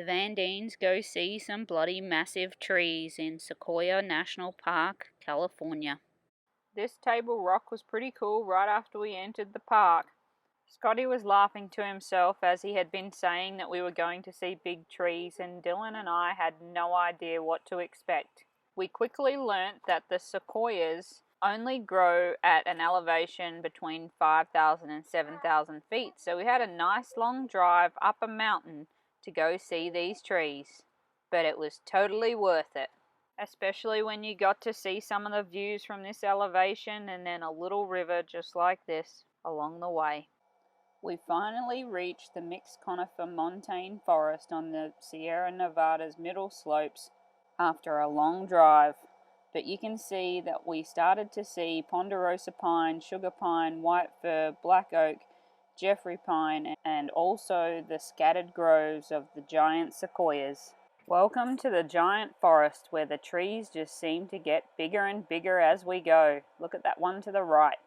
The TheVanDeans go see some bloody massive trees in Sequoia National Park, California. This table rock was pretty cool right after we entered the park. Scotty was laughing to himself as he had been saying that we were going to see big trees, and Dylan and I had no idea what to expect. We quickly learnt that the sequoias only grow at an elevation between 5,000 and 7,000 feet, so we had a nice long drive up a mountain to go see these trees. But it was totally worth it, especially when you got to see some of the views from this elevation and then a little river just like this along the way. We finally reached the mixed conifer montane forest on the Sierra Nevada's middle slopes after a long drive, but you can see that we started to see ponderosa pine, sugar pine, white fir, black oak, Jeffrey pine, and also the scattered groves of the giant sequoias. Welcome to the giant forest where the trees just seem to get bigger and bigger as we go. Look at that one to the right.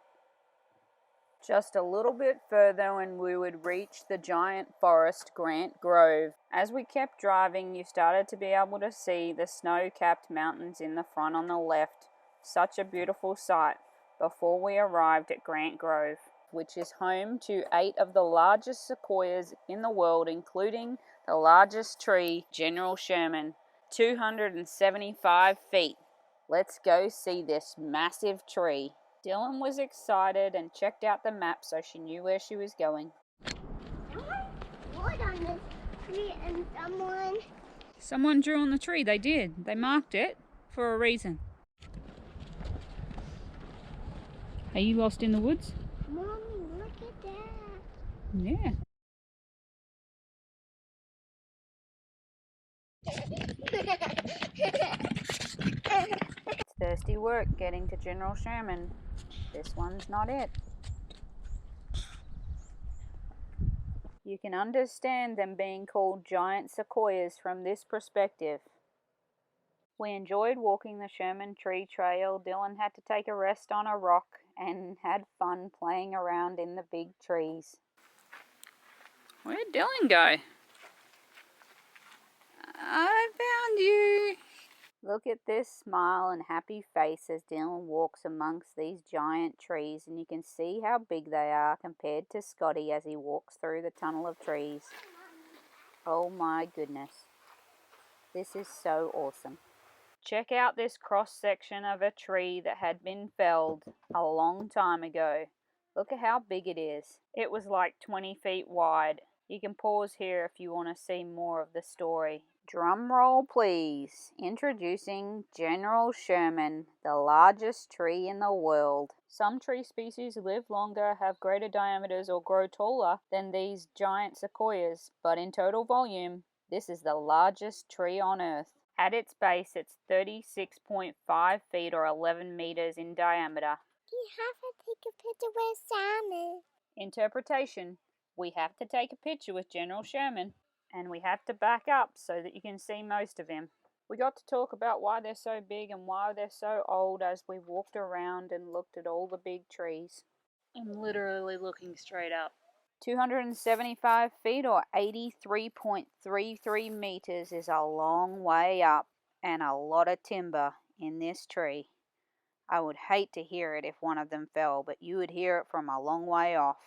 Just a little bit further and we would reach the giant forest Grant Grove. As we kept driving, you started to be able to see the snow-capped mountains in the front on the left. Such a beautiful sight before we arrived at Grant Grove, which is home to 8 of the largest sequoias in the world, including the largest tree, General Sherman, 275 feet. Let's go see this massive tree. Dylan was excited and checked out the map so she knew where she was going. Someone on this tree and Someone drew on the tree. They did. They marked it for a reason. Are you lost in the woods? Mommy, look at that. Yeah. It's thirsty work getting to General Sherman. This one's not it. You can understand them being called giant sequoias from this perspective. We enjoyed walking the Sherman Tree Trail. Dylan had to take a rest on a rock and had fun playing around in the big trees. Where'd Dylan go? I found you! Look at this smile and happy face as Dylan walks amongst these giant trees, and you can see how big they are compared to Scotty as he walks through the tunnel of trees. Oh my goodness. This is so awesome. Check out this cross section of a tree that had been felled a long time ago. Look at how big it is. It was like 20 feet wide. You can pause here if you want to see more of the story. Drum roll please. Introducing General Sherman, the largest tree in the world. Some tree species live longer, have greater diameters, or grow taller than these giant sequoias, but in total volume, this is the largest tree on Earth. At its base, it's 36.5 feet or 11 meters in diameter. You have to take a picture with Simon. Interpretation. We have to take a picture with General Sherman, and we have to back up so that you can see most of him. We got to talk about why they're so big and why they're so old as we walked around and looked at all the big trees. I'm literally looking straight up. 275 feet or 83.33 meters is a long way up and a lot of timber in this tree. I would hate to hear it if one of them fell, but you would hear it from a long way off.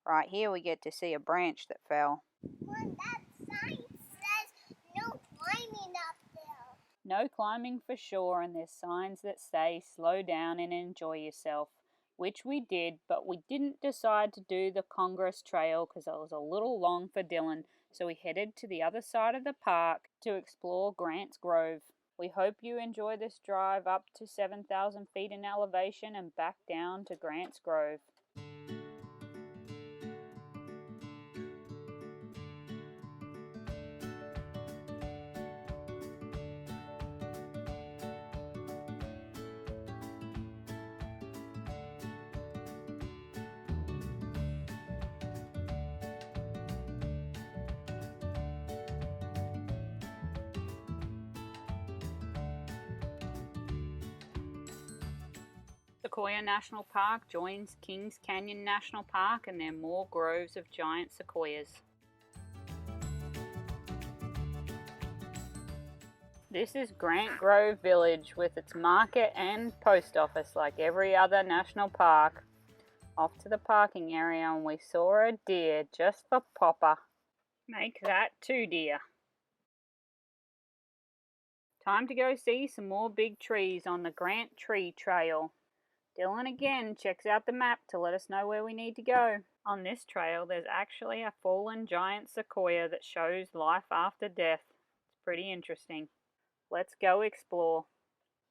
Right here we get to see a branch that fell. Well, that sign says no climbing up there. No climbing for sure, and there's signs that say slow down and enjoy yourself, which we did, but we didn't decide to do the Congress Trail because it was a little long for Dylan, so we headed to the other side of the park to explore Grant's Grove. We hope you enjoy this drive up to 7,000 feet in elevation and back down to Grant's Grove. Sequoia National Park joins Kings Canyon National Park, and there are more groves of giant sequoias. This is Grant Grove Village with its market and post office like every other national park. Off to the parking area and we saw a deer just for Popper. Make that 2 deer. Time to go see some more big trees on the Grant Tree Trail. Dylan again checks out the map to let us know where we need to go. On this trail there's actually a fallen giant sequoia that shows life after death. It's pretty interesting. Let's go explore.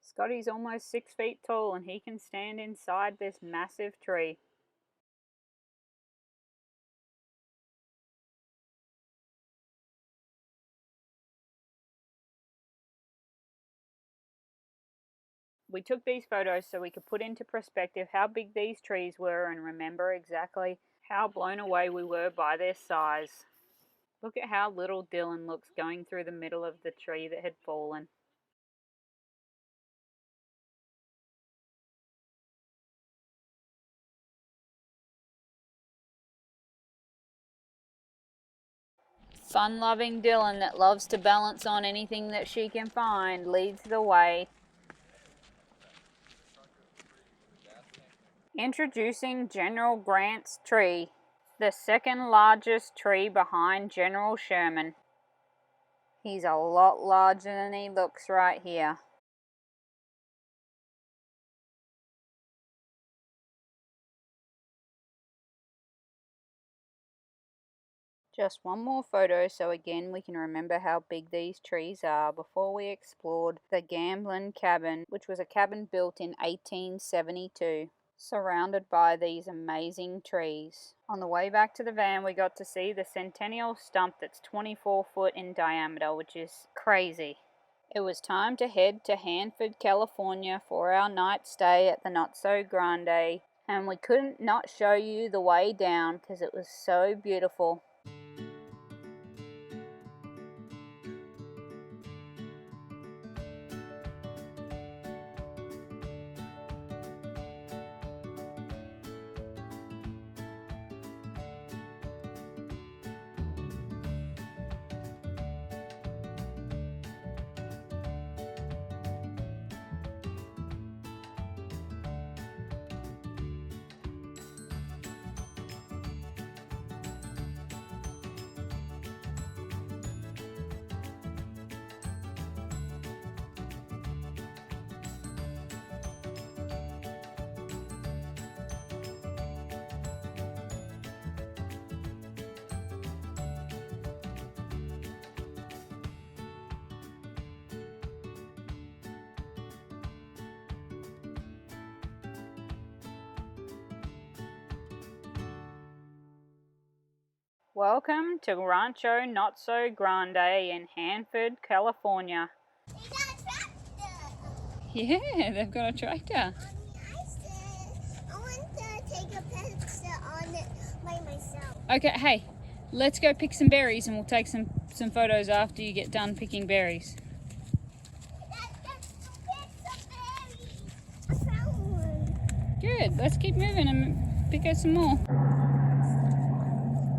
Scotty's almost 6 feet tall and he can stand inside this massive tree. We took these photos so we could put into perspective how big these trees were and remember exactly how blown away we were by their size. Look at how little Dylan looks going through the middle of the tree that had fallen. Fun-loving Dylan that loves to balance on anything that she can find leads the way. Introducing General Grant's tree, the second largest tree behind General Sherman. He's a lot larger than he looks right here. Just one more photo so again we can remember how big these trees are before we explored the Gamblin cabin, which was a cabin built in 1872, surrounded by these amazing trees. On the way back to the van we got to see the centennial stump that's 24 foot in diameter, which is crazy. It was time to head to Hanford, California for our night stay at the Not So Grande, and we couldn't not show you the way down because it was so beautiful. Welcome to Rancho Not So Grande in Hanford, California. They got a tractor. Yeah, they've got a tractor. I want to take a picture on it by myself. Okay, hey, let's go pick some berries and we'll take some photos after you get done picking berries. Let's pick some berries. I found one. Good, let's keep moving and pick out some more.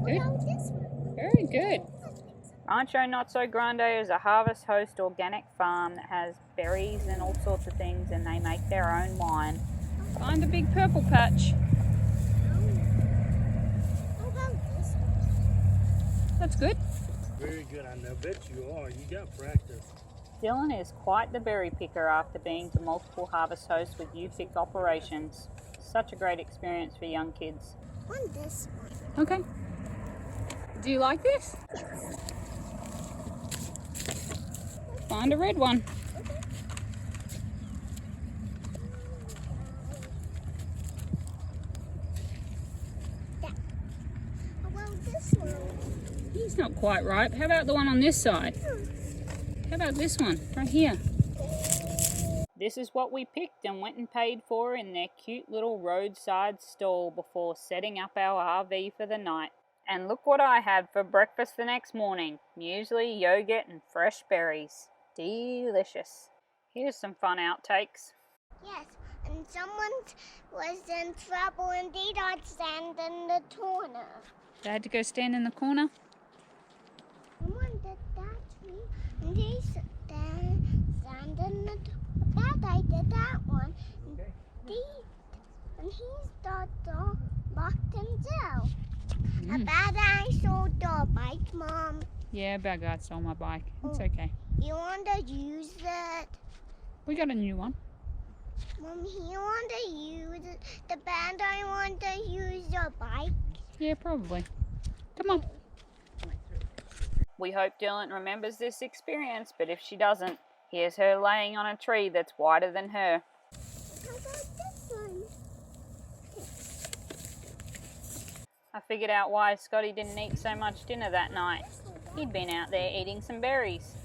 What about this one? Very good. Rancho Not So Grande is a harvest host organic farm that has berries and all sorts of things, and they make their own wine. Find a big purple patch. What about this one? That's good. Very good, I know. Bet you are. You got practice. Dylan is quite the berry picker after being to multiple harvest hosts with U-Pick operations. Such a great experience for young kids. I want this one. Okay. Do you like this? Find a red one. How about this one? He's not quite ripe. How about the one on this side? How about this one right here? This is what we picked and went and paid for in their cute little roadside stall before setting up our RV for the night. And look what I had for breakfast the next morning. Muesli, yogurt, and fresh berries. Delicious. Here's some fun outtakes. Yes, and someone was in trouble and they got stand in the corner. They had to go stand in the corner. Someone did that to me and they said that did that one. Okay. And he's got locked in jail. A Mm. bad guy sold your bike, Mom. Yeah, bad guy stole my bike. It's Oh. okay. You want to use it? We got a new one. Mom, you want to use it? The bad guy want to use your bike? Yeah, probably. Come on. We hope Dylan remembers this experience, but if she doesn't, here's her laying on a tree that's wider than her. How about this one? I figured out why Scotty didn't eat so much dinner that night. He'd been out there eating some berries.